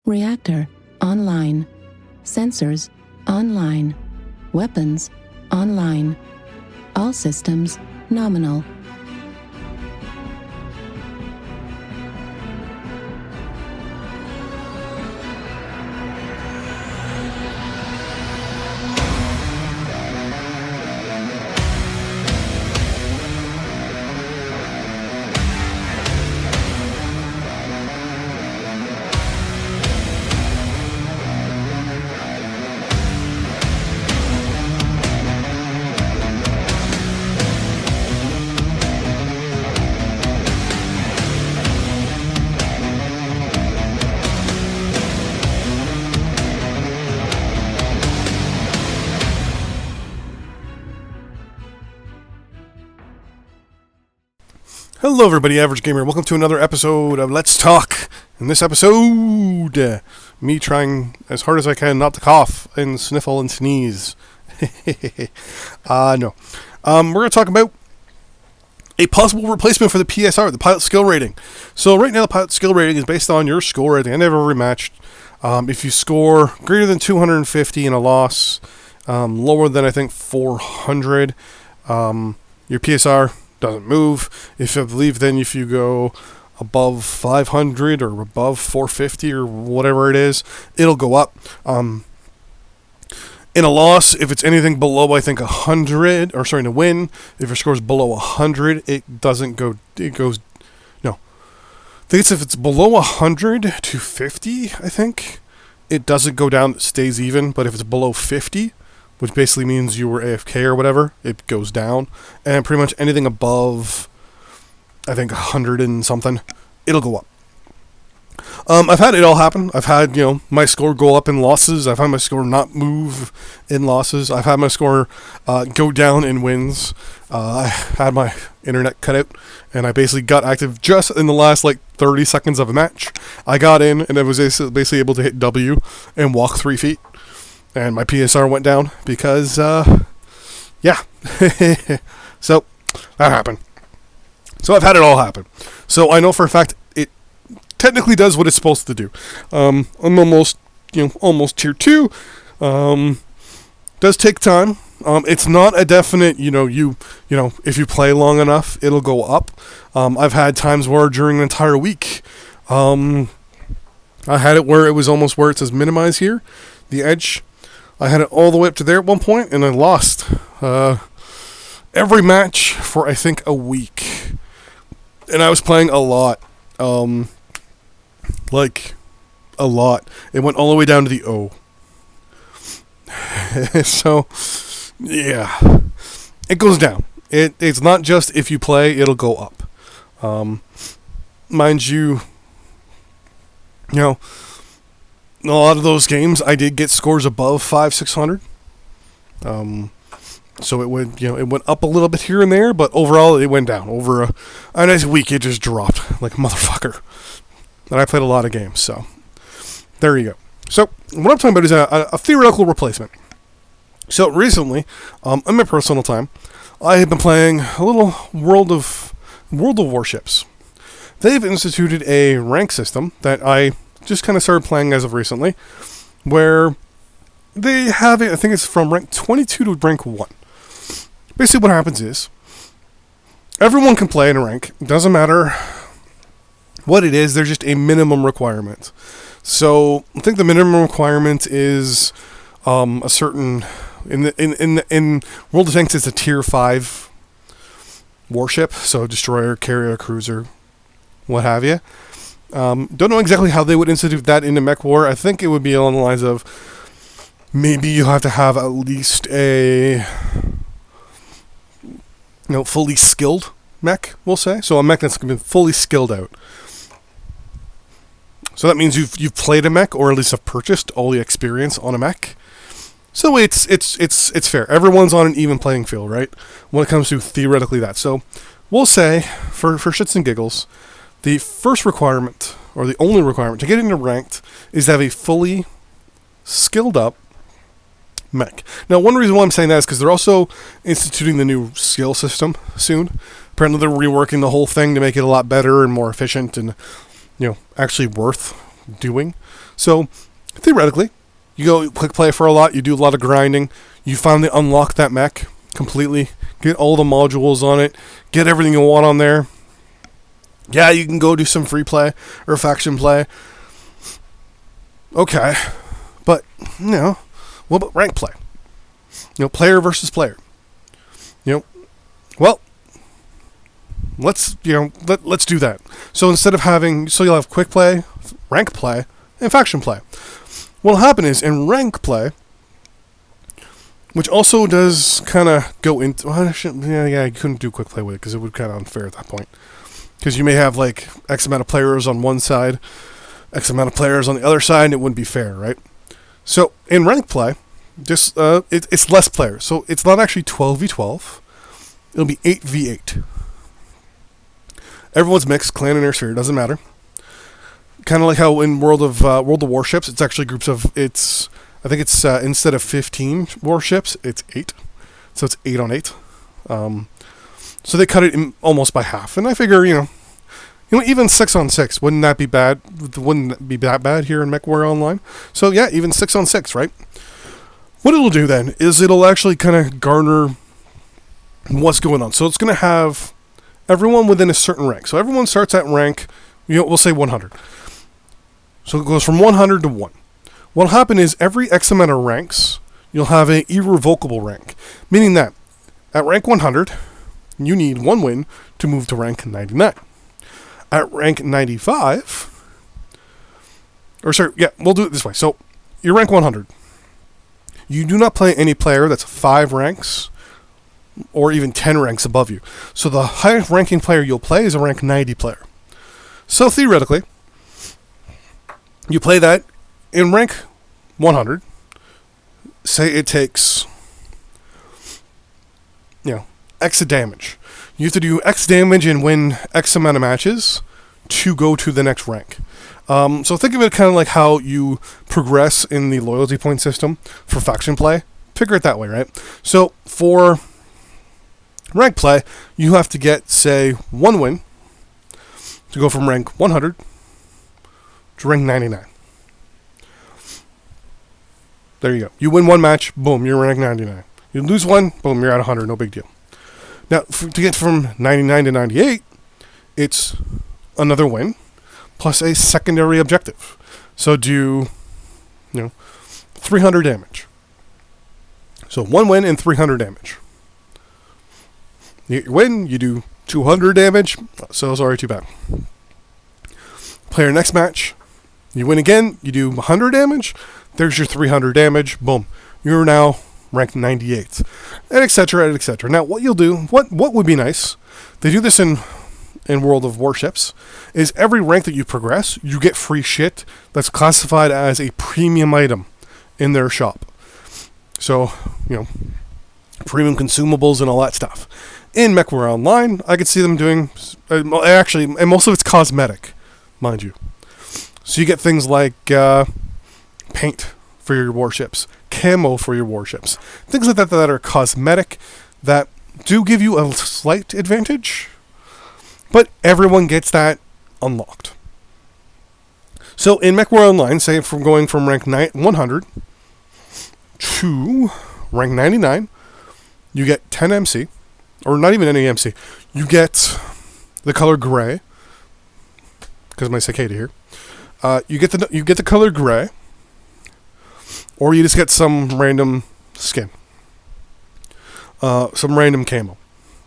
Reactor, online. Sensors, online. Weapons, online. All systems, nominal. Hello everybody, Average Gamer. Welcome to another episode of Let's Talk. In this episode, me trying as hard as I can not to cough and sniffle and sneeze. No. We're going to talk about a possible replacement for the PSR, the Pilot Skill Rating. So right now the Pilot Skill Rating is based on your score at the end of every match. If you score greater than 250 in a loss, lower than I think 400, your PSR doesn't move. If you go above 500 or above 450 or whatever it is, it'll go up. In a loss, if it's anything below, I think 100, or sorry, in a win, if your score's below 100, it doesn't go, it goes, no. I think if it's below 100 to 50, I think, it doesn't go down, it stays even, but if it's below 50, which basically means you were AFK or whatever, it goes down. And pretty much anything above, I think, 100 and something, it'll go up. I've had it all happen. I've had, my score go up in losses. I've had my score not move in losses. I've had my score go down in wins. I had my internet cut out, and I basically got active just in the last, 30 seconds of a match. I got in, and I was basically able to hit W and walk 3 feet. And my PSR went down because, yeah. So, that happened. So, I've had it all happen. So, I know for a fact it technically does what it's supposed to do. I'm almost tier 2. Does take time. It's not a definite, if you play long enough, it'll go up. I've had times where during an entire week, I had it where it was almost where it says minimize here, the edge. I had it all the way up to there at one point, and I lost every match for, I think, a week. And I was playing a lot. A lot. It went all the way down to the O. So, yeah. It goes down. It's not just if you play, it'll go up. Mind you, a lot of those games, I did get scores above 500-600. So it went, it went up a little bit here and there, but overall it went down. Over a nice week, it just dropped like a motherfucker. And I played a lot of games, so there you go. So what I'm talking about is a theoretical replacement. So recently, in my personal time, I have been playing a little World of Warships. They've instituted a rank system that I just kind of started playing as of recently, where they have it, I think it's from rank 22 to rank 1. Basically what happens is, everyone can play in a rank. It doesn't matter what it is, there's just a minimum requirement. So, I think the minimum requirement is a certain, in World of Tanks it's a tier 5 warship, so destroyer, carrier, cruiser, what have you. Don't know exactly how they would institute that into Mech War. I think it would be along the lines of maybe you have to have at least a fully skilled mech, we'll say. So a mech that's going to be fully skilled out. So that means you've played a mech, or at least have purchased all the experience on a mech. So it's fair. Everyone's on an even playing field, right? When it comes to theoretically that. So we'll say for shits and giggles, the first requirement, or the only requirement to get into ranked, is to have a fully skilled up mech. Now, one reason why I'm saying that is because they're also instituting the new skill system soon. Apparently, they're reworking the whole thing to make it a lot better and more efficient and, actually worth doing. So, theoretically, you go quick play for a lot, you do a lot of grinding, you finally unlock that mech completely, get all the modules on it, get everything you want on there. Yeah, you can go do some free play or faction play. Okay, but, what about rank play? Player versus player. Well, let's do that. So instead of you'll have quick play, rank play, and faction play. What'll happen is in rank play, which also does kind of go into, you couldn't do quick play with it because it would kind of unfair at that point. Because you may have like X amount of players on one side, X amount of players on the other side, and it wouldn't be fair, right? So in rank play, it's less players. So it's not actually 12v12. It'll be 8v8. Everyone's mixed, clan and air sphere, doesn't matter. Kind of like how in World of Warships, it's actually groups of, I think it's instead of 15 warships, it's 8. So it's 8 on 8. So they cut it almost by half. And I figure, even 6 on 6, wouldn't that be bad? Wouldn't that be that bad here in Mechwarrior Online? So yeah, even 6 on 6, right? What it'll do then is it'll actually kind of garner what's going on. So it's going to have everyone within a certain rank. So everyone starts at rank, we'll say 100. So it goes from 100 to 1. What'll happen is every X amount of ranks, you'll have an irrevocable rank. Meaning that at rank 100, you need 1 win to move to rank 99. At rank 95, we'll do it this way. So you're rank 100. You do not play any player that's 5 ranks or even 10 ranks above you. So the highest ranking player you'll play is a rank 90 player. So theoretically, you play that in rank 100. Say it takes, X damage. You have to do X damage and win X amount of matches to go to the next rank. So think of it kind of like how you progress in the loyalty point system for faction play. Figure it that way, right? So for rank play, you have to get, say, 1 win to go from rank 100 to rank 99. There you go. You win 1 match, boom, you're rank 99. You lose 1, boom, you're at 100, no big deal. Now, to get from 99 to 98, it's another win plus a secondary objective. So do, 300 damage. So 1 win and 300 damage. You get your win, you do 200 damage, so sorry, too bad. Play your next match, you win again, you do 100 damage, there's your 300 damage, boom. You're now ranked 98, and etc., and etc. Now, what you'll do, what would be nice, they do this in World of Warships, is every rank that you progress, you get free shit that's classified as a premium item in their shop. So, premium consumables and all that stuff. In Mechwarrior Online, I could see them doing, actually, and most of it's cosmetic, mind you. So you get things like paint for your warships, camo for your warships, things like that that are cosmetic that do give you a slight advantage, but everyone gets that unlocked. So in Mechwarrior Online, say from going from rank 100 to rank 99, you get 10 MC, or not even any MC. You get the color gray, because of my cicada here. You get the color gray, or you just get some random skin, some random camo.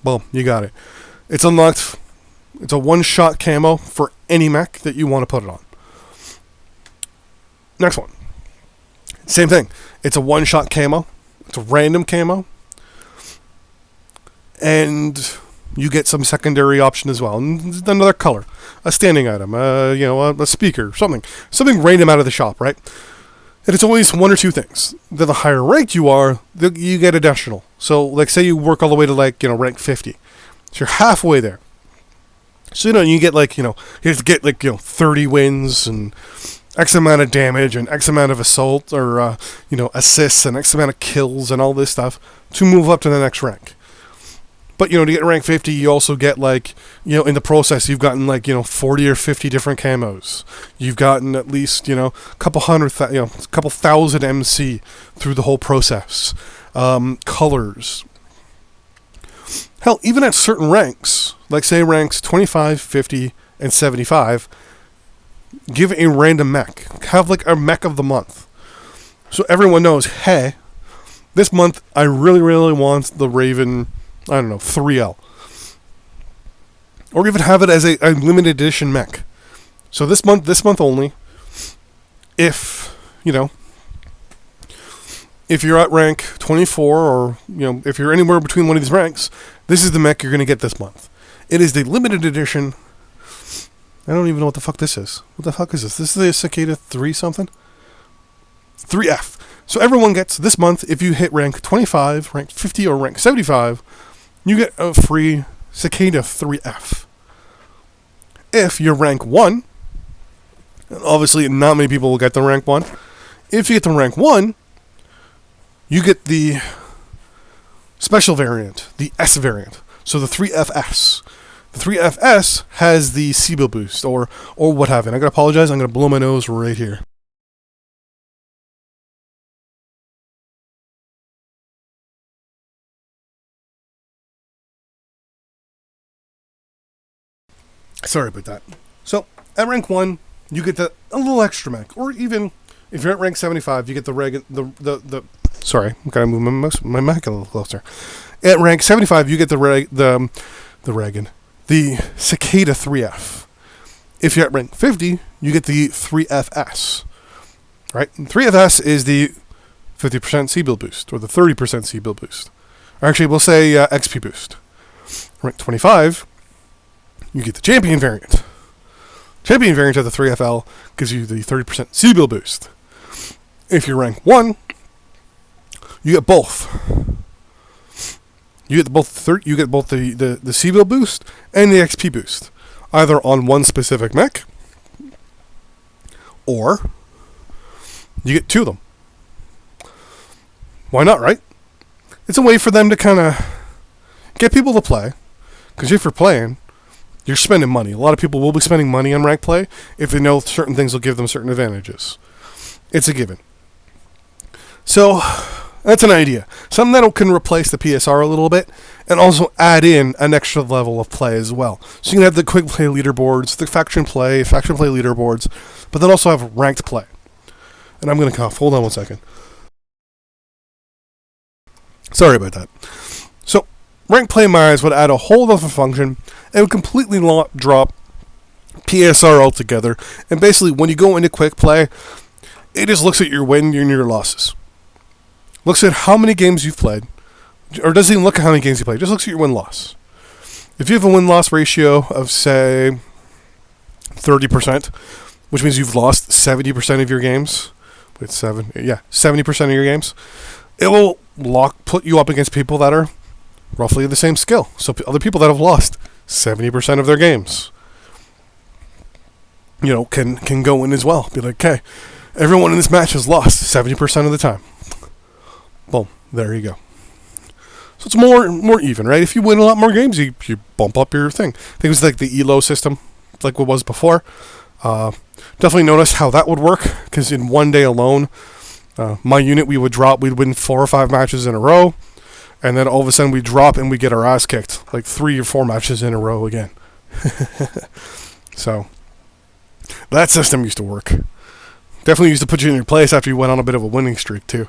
Boom, you got it. It's unlocked. It's a one-shot camo for any mech that you want to put it on. Next one. Same thing. It's a one-shot camo. It's a random camo. And you get some secondary option as well. And another color. A standing item. A speaker. Something random out of the shop, right? And it's always 1 or 2 things. The higher ranked you are, you get additional. So, like, say you work all the way to, rank 50. So you're halfway there. So, you get, you have to get, 30 wins and X amount of damage and X amount of assault or, assists and X amount of kills and all this stuff to move up to the next rank. But, to get rank 50, you also get, in the process, you've gotten, 40 or 50 different camos. You've gotten at least, a couple thousand MC through the whole process. Colors. Hell, even at certain ranks, like, say, ranks 25, 50, and 75, give a random mech. Have, a mech of the month. So everyone knows, hey, this month, I really, really want the Raven, 3L. Or even have it as a limited edition mech. So this month only, if you're at rank 24 or, if you're anywhere between one of these ranks, this is the mech you're going to get this month. It is the limited edition. I don't even know what the fuck this is. What the fuck is this? This is the Cicada 3 something? 3F. So everyone gets this month, if you hit rank 25, rank 50, or rank 75, you get a free Cicada 3F. If you're rank 1, and obviously not many people will get the rank 1, if you get the rank 1, you get the special variant, the S variant. So the 3FS. The 3FS has the C-Bill boost, or what have you. I gotta apologize, I'm gonna blow my nose right here. Sorry about that. So, at rank 1, you get a little extra mech. Or even, if you're at rank 75, you get the sorry, I'm gotta move my mech a little closer. At rank 75, you get the Cicada 3F. If you're at rank 50, you get the 3FS. Right? And 3FS is the 50% C-Bill boost, or the 30% C-Bill boost. Or actually, we'll say XP boost. Rank 25, you get the champion variant. Champion variant of the 3FL gives you the 30% C-Bill boost. If you're rank 1, you get both. You get both the C-Bill boost and the XP boost, either on one specific mech, or you get two of them. Why not, right? It's a way for them to kind of get people to play, because if you're playing, you're spending money. A lot of people will be spending money on rank play if they know certain things will give them certain advantages. It's a given. So, that's an idea. Something that can replace the PSR a little bit, and also add in an extra level of play as well. So you can have the quick play leaderboards, the faction play leaderboards, but then also have ranked play. And I'm going to cough. Hold on one second. Sorry about that. So, ranked play mines would add a whole other function, and would completely drop PSR altogether. And basically, when you go into quick play, it just looks at your win and your losses. Looks at how many games you've played, or doesn't even look at how many games you played, just looks at your win-loss. If you have a win-loss ratio of, say, 30%, which means you've lost 70% of your games, 70% of your games, it will put you up against people that are roughly the same skill. So other people that have lost 70% of their games, can go in as well. Be like, okay, everyone in this match has lost 70% of the time. Boom, there you go. So it's more even, right? If you win a lot more games, you bump up your thing. I think it was like the ELO system, like what was before. Definitely noticed how that would work, because in one day alone, my unit, we'd win 4 or 5 matches in a row, and then all of a sudden we'd drop and we'd get our ass kicked, like 3 or 4 matches in a row again. So, that system used to work. Definitely used to put you in your place after you went on a bit of a winning streak, too.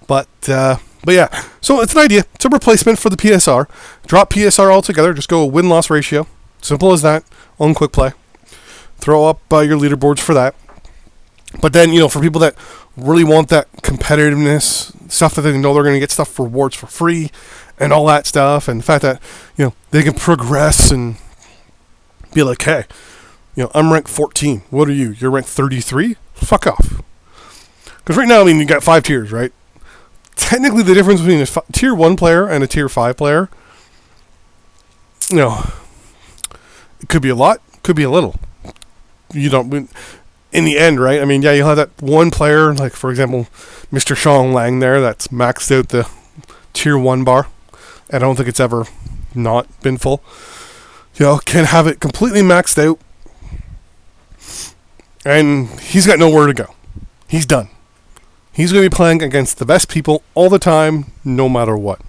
But yeah, so it's an idea. It's a replacement for the PSR. Drop PSR altogether. Just go a win-loss ratio. Simple as that. On quick play. Throw up your leaderboards for that. But then, for people that really want that competitiveness, stuff that they know they're going to get stuff for rewards for free, and all that stuff, and the fact that, they can progress and be like, hey, I'm ranked 14. What are you? You're ranked 33? Fuck off. Because right now, you got 5 tiers, right? Technically, the difference between a tier 1 player and a tier 5 player, it could be a lot, could be a little. In the end, right? You'll have that one player, like, for example, Mr. Shang Lang there, that's maxed out the tier 1 bar. and I don't think it's ever not been full, can have it completely maxed out, and he's got nowhere to go. He's done. He's going to be playing against the best people all the time, no matter what.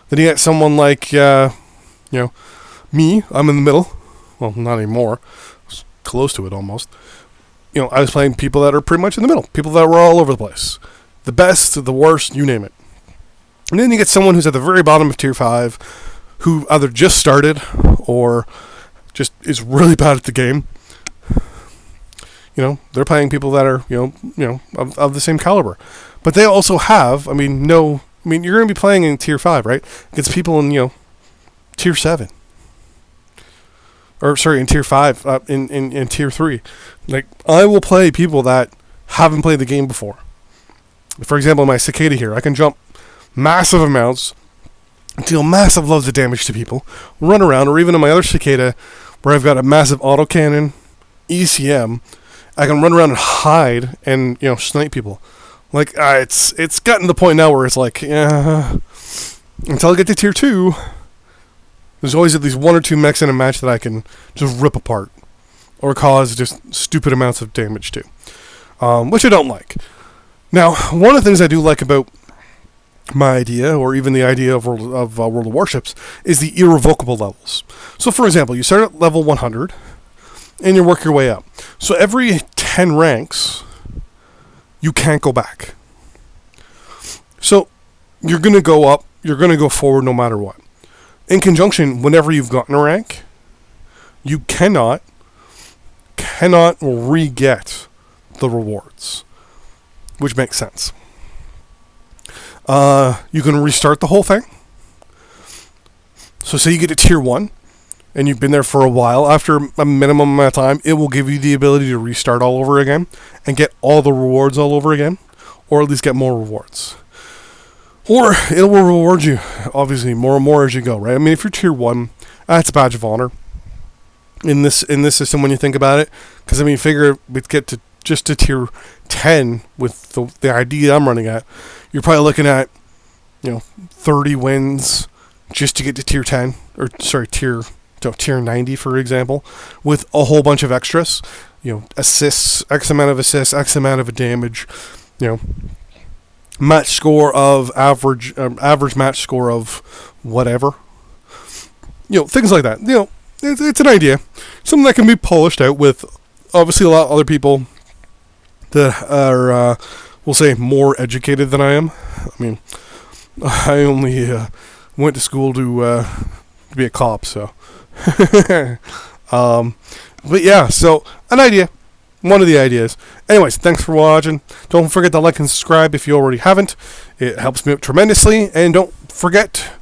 Then you get someone like, me. I'm in the middle. Well, not anymore. Close to it almost. I was playing people that are pretty much in the middle. People that were all over the place. The best, the worst, you name it. And then you get someone who's at the very bottom of Tier 5, who either just started or just is really bad at the game. They're playing people that are, of the same caliber. But they also have, you're going to be playing in Tier 5, right? Against people in, Tier 7. Or, sorry, in Tier 5, in Tier 3. Like, I will play people that haven't played the game before. For example, my Cicada here, I can jump massive amounts, deal massive loads of damage to people, run around, or even in my other Cicada, where I've got a massive autocannon, ECM, I can run around and hide and, snipe people. Like, it's gotten to the point now where it's like, until I get to Tier 2, there's always at least one or two mechs in a match that I can just rip apart or cause just stupid amounts of damage to, which I don't like. Now, one of the things I do like about my idea, or even the idea of World of Warships, is the irrevocable levels. So, for example, you start at level 100, and you work your way up. So every 10 ranks, you can't go back. So you're going to go up, you're going to go forward no matter what. In conjunction, whenever you've gotten a rank, you cannot re-get the rewards, which makes sense. You can restart the whole thing. So say you get to Tier 1, and you've been there for a while, after a minimum amount of time, it will give you the ability to restart all over again and get all the rewards all over again, or at least get more rewards. Or it will reward you, obviously, more and more as you go, right? If you're Tier 1, that's a badge of honor in this system when you think about it. Because, figure we'd get to just to Tier 10 with the idea I'm running at, you're probably looking at, 30 wins just to get to Tier 10, or, sorry, Tier 90, for example, with a whole bunch of extras, assists, X amount of assists, X amount of damage, match score of average match score of whatever, things like that. It's an idea, something that can be polished out with, obviously, a lot of other people that are, we'll say, more educated than I am. I only went to school to be a cop, so. But yeah, so an idea, one of the ideas. Anyways, thanks for watching. Don't forget to like and subscribe if you already haven't. It helps me out tremendously. And don't forget,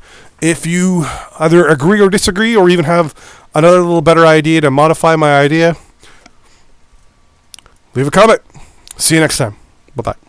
if you either agree or disagree, or even have another little better idea to modify my idea, leave a comment. See you next time. Bye-bye.